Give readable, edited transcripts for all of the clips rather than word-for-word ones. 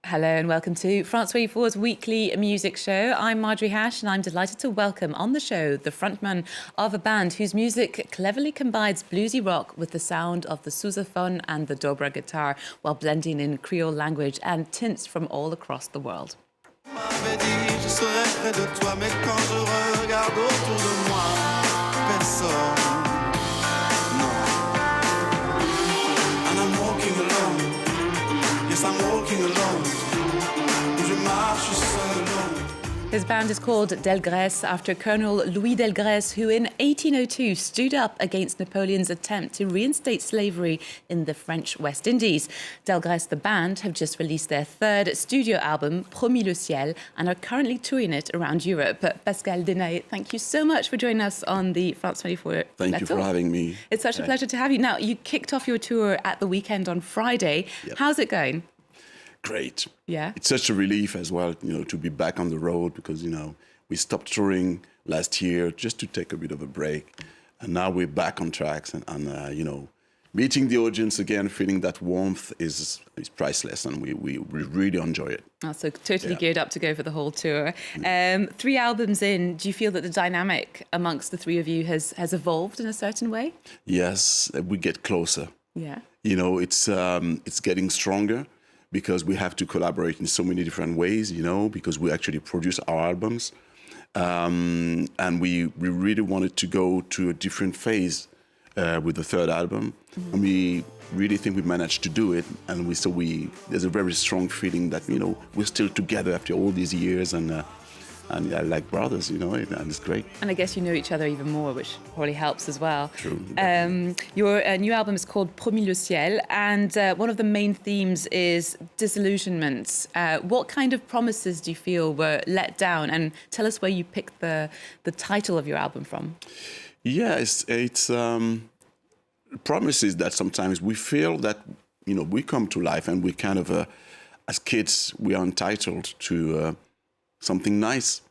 Hello and welcome to France 24's weekly music show. I'm Marjorie Hash and I'm delighted to welcome on the show the frontman of a band whose music cleverly combines bluesy rock with the sound of the sousaphone and the dobra guitar while blending in Creole language and tints from all across the world. His band is called Delgrès after Colonel Louis Delgrès, who in 1802 stood up against Napoleon's attempt to reinstate slavery in the French West Indies. Delgrès, the band, have just released their third studio album, Promis Le Ciel, and are currently touring it around Europe. Pascal Danaë, thank you so much for joining us on the France 24 Thank you for having me. It's such a pleasure to have you. Now, you kicked off your tour at the weekend on Friday. Yep. How's it going? Great. Yeah. It's such a relief as well, to be back on the road because, we stopped touring last year just to take a bit of a break. And now we're back on tracks and meeting the audience again, feeling that warmth is priceless and we really enjoy it. Oh, so totally geared up to go for the whole tour. 3 albums in, do you feel that the dynamic amongst the three of you has evolved in a certain way? Yes, we get closer. Yeah. It's getting stronger. Because we have to collaborate in so many different ways, because we actually produce our albums. And we really wanted to go to a different phase with the third album. Mm-hmm. And we really think we managed to do it. And there's a very strong feeling that, we're still together after all these years and like brothers, and it's great. And I guess you know each other even more, which probably helps as well. True. Your new album is called Promis Le Ciel, and one of the main themes is disillusionment. What kind of promises do you feel were let down? And tell us where you picked the title of your album from. Yeah, it's promises that sometimes we feel that, we come to life and we kind of, as kids, we are entitled to something nice,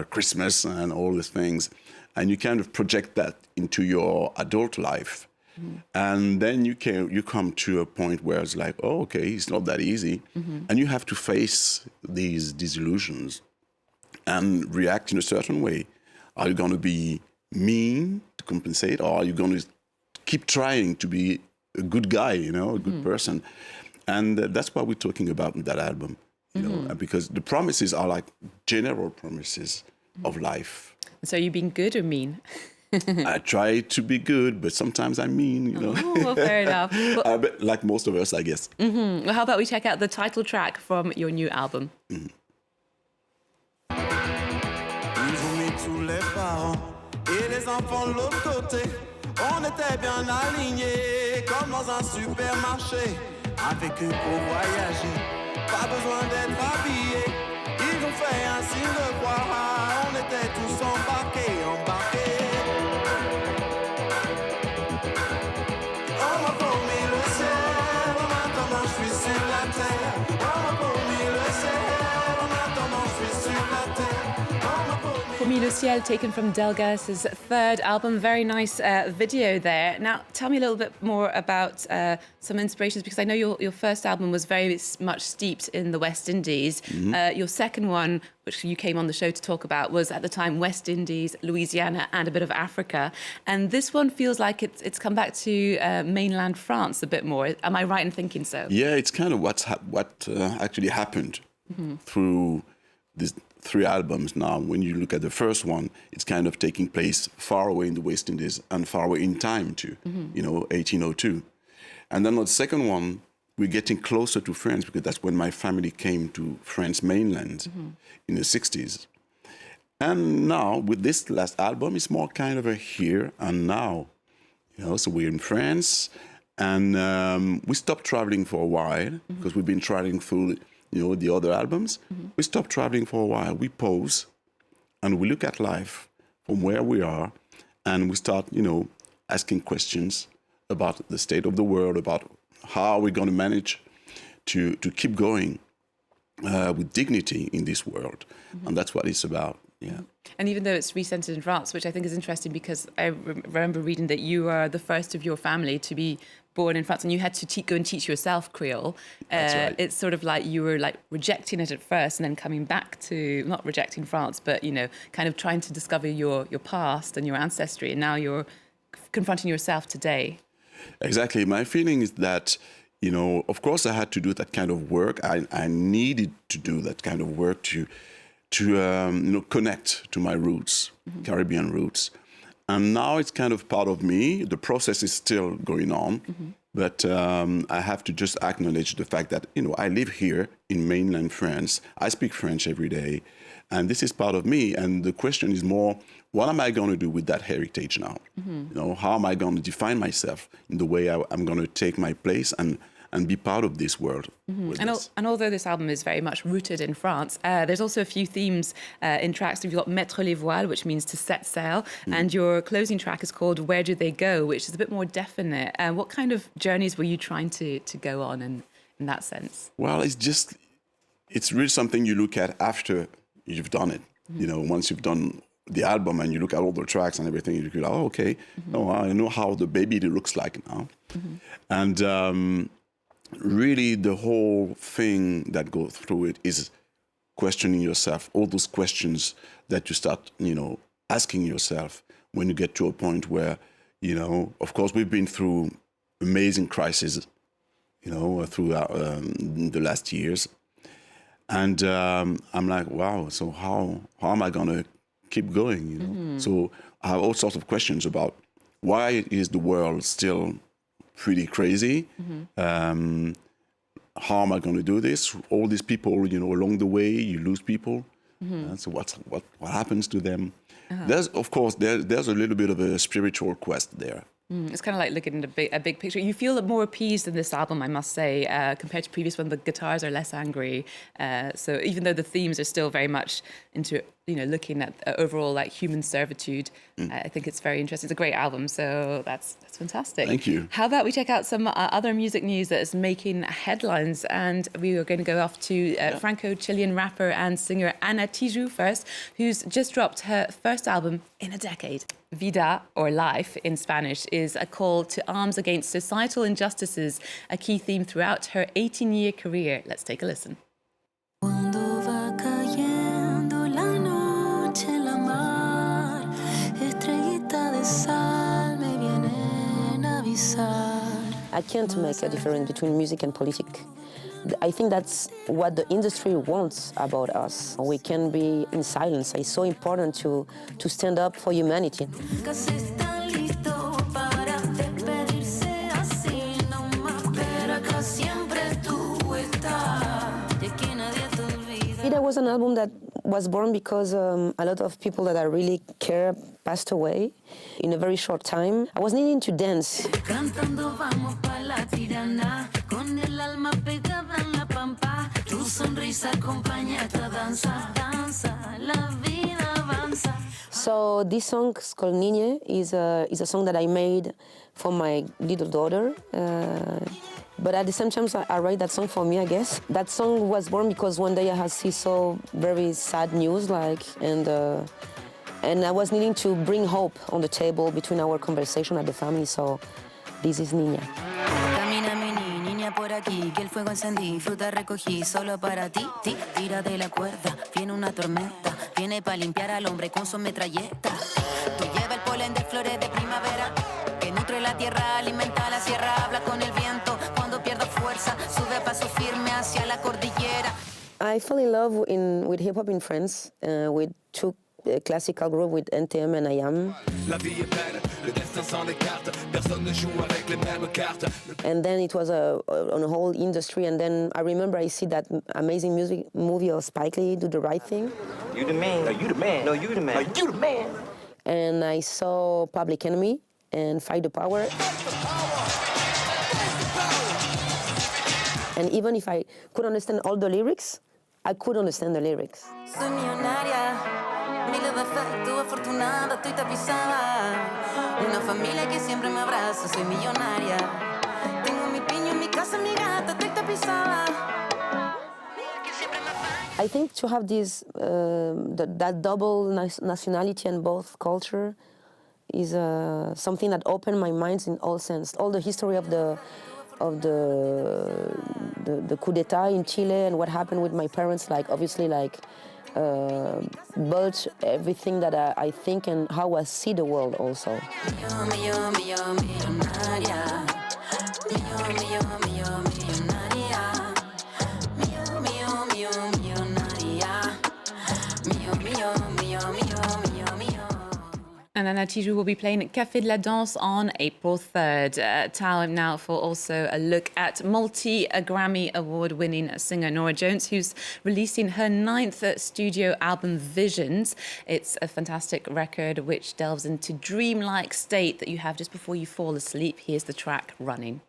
Christmas and all these things. And you kind of project that into your adult life. Mm-hmm. And then you come to a point where it's like, oh, okay, it's not that easy. Mm-hmm. And you have to face these disillusions and react in a certain way. Are you going to be mean to compensate? Or are you going to keep trying to be a good guy, a good person? And that's what we're talking about in that album. Because the promises are like general promises of life. So are you being good or mean? I try to be good, but sometimes I'm mean, Oh, well, fair enough. But like most of us, I guess. Mm-hmm. Well, how about we check out the title track from your new album? Mm-hmm. On était bien alignés, comme dans un supermarché, avec eux pour voyager, pas besoin d'être habillés. Ils ont fait un signe de croix, on était tous embarqués. On m'a promis le ciel, en attendant je suis sur la terre. On m'a promis le ciel, en attendant je suis sur la terre. Promis Le Ciel, taken from Delgrès' third album. Very nice video there. Now, tell me a little bit more about some inspirations, because I know your first album was very much steeped in the West Indies. Mm-hmm. Your second one, which you came on the show to talk about, was at the time West Indies, Louisiana, and a bit of Africa. And this one feels like it's come back to mainland France a bit more. Am I right in thinking so? Yeah, it's kind of what actually happened through these 3 albums now. When you look at the first one, it's kind of taking place far away in the West Indies and far away in time too, 1802. And then on the second one, we're getting closer to France because that's when my family came to France mainland in the 60s. And now with this last album, it's more kind of a here and now. So we're in France and we stopped traveling for a while because we've been traveling through the other albums. We stop traveling for a while, we pause, and we look at life from where we are, and we start, asking questions about the state of the world, about how we're going to manage to keep going with dignity in this world. And that's what it's about. Yeah. And even though it's recentered in France, which I think is interesting because I remember reading that you are the first of your family to be born in France and you had to go and teach yourself Creole. That's right. It's sort of like you were like rejecting it at first and then coming back to, not rejecting France, but, you know, kind of trying to discover your past and your ancestry. And now you're confronting yourself today. Exactly. My feeling is that, you know, of course I had to do that kind of work. I needed to do that kind of work to you know, connect to my roots, Caribbean roots. And now it's kind of part of me. The process is still going on, but I have to just acknowledge the fact that, you know, I live here in mainland France. I speak French every day, and this is part of me. And the question is more, what am I going to do with that heritage now? You know, how am I going to define myself in the way I'm going to take my place and be part of this world. And although this album is very much rooted in France, there's also a few themes in tracks. You've got Mettre les voiles, which means to set sail, and your closing track is called Where Do They Go, which is a bit more definite. What kind of journeys were you trying to go on in that sense? Well, it's really something you look at after you've done it. You know, once you've done the album and you look at all the tracks and everything, you go, oh, okay, oh, I know how the baby looks like now. And really the whole thing that goes through it is questioning yourself, all those questions that you start, you know, asking yourself when you get to a point where, you know, of course, we've been through amazing crises, you know, through the last years. And I'm like, wow, so how am I going to keep going, you know? So I have all sorts of questions about why is the world still pretty crazy? How am I going to do this? All these people, you know, along the way, you lose people. So what happens to them? There's, of course, there's a little bit of a spiritual quest there. It's kind of like looking at a big picture. You feel more appeased in this album, I must say, compared to previous one. The guitars are less angry. So even though the themes are still very much into, you know, looking at overall like human servitude, I think it's very interesting. It's a great album, so that's fantastic. Thank you. How about we check out some other music news that is making headlines? And we are going to go off to Franco-Chilean rapper and singer Ana Tijoux first, who's just dropped her first album in a decade. Vida, or Life in Spanish, is a call to arms against societal injustices, a key theme throughout her 18-year career. Let's take a listen. Cuando va cayendo la noche en la mar, estrellita de sal me vienen a avisar. I can't make a difference between music and politics. I think that's what the industry wants about us. We can be in silence. It's so important to stand up for humanity. It was an album that was born because a lot of people that I really care passed away in a very short time. I was needing to dance. So this song called Niñe is a song that I made for my little daughter. But at the same time, I write that song for me, I guess. That song was born because one day I had seen so very sad news, and I was needing to bring hope on the table between our conversation at the family. So this is Niña. Camina mi niña por aquí, que el fuego encendí, fruta recogí solo para ti. Tira de la cuerda, viene una tormenta, viene para limpiar al hombre con su metralleta. Tú lleva el polen de flores de primavera, que nutre la tierra, alimenta la sierra, habla con el viento. Cuando pierda fuerza, sube a paso firme hacia la cordillera. I fell in love with hip hop in France with two classical group with NTM and IAM. And then it was on a whole industry, and then I remember I see that amazing music movie of Spike Lee, Do the Right Thing. You the man. No, you the man. No, you the man. No, you the man. And I saw Public Enemy and Fight the Power. And even if I could understand all the lyrics, I could understand the lyrics. Soy millonaria, miles de efectos, afortunada, estoy tapizada. Una familia que siempre me abraza, soy millonaria. Tengo mi piño en mi casa, mi gata, estoy tapizada. I think to have this that double nationality and both culture is something that opened my mind in all sense. All the history of the coup d'état in Chile and what happened with my parents, like obviously like built everything that I think and how I see the world also. And Anna Tijoux will be playing at Café de la Danse on April 3rd. Time now for also a look at multi-Grammy award-winning singer Nora Jones, who's releasing her 9th studio album, Visions. It's a fantastic record which delves into dreamlike state that you have just before you fall asleep. Here's the track, Running.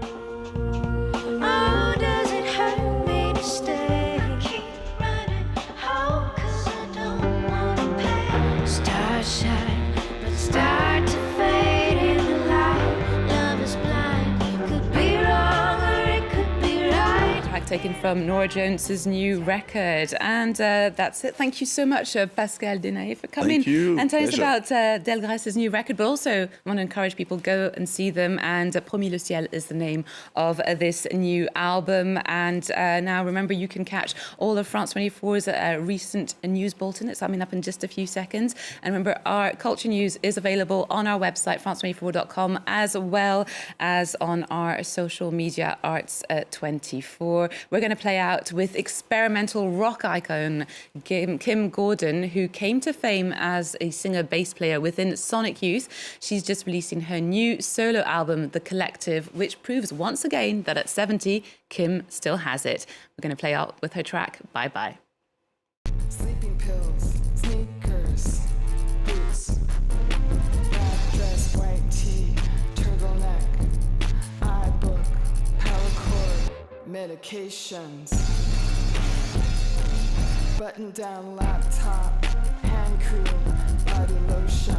Oh, does it hurt me to stay? Keep running, oh, 'cause I don't wanna pay. Stars shine, but start to fade in the light. Love is blind, could be wrong or it could be right. Track taken from Nora Jones's new record. And that's it. Thank you so much, Pascal Danaë, for coming and telling us about Delgrès' new record. But also, I want to encourage people, go and see them. And Promis Le Ciel is the name of this new album. And now, remember, you can catch all of France 24's recent news bulletin. It's coming up in just a few seconds. And remember, our culture news is available on our website, france24.com, as well as on our social media, Arts24. We're going to play out with experimental rock icon Kim Gordon, who came to fame as a singer-bass player within Sonic Youth. She's just releasing her new solo album, The Collective, which proves once again that at 70, Kim still has it. We're going to play out with her track, Bye Bye. Sleeping pills, sneakers, boots, black dress, white tee, turtleneck, iBook, power cord, medications, button down laptop, hand cream, body lotion.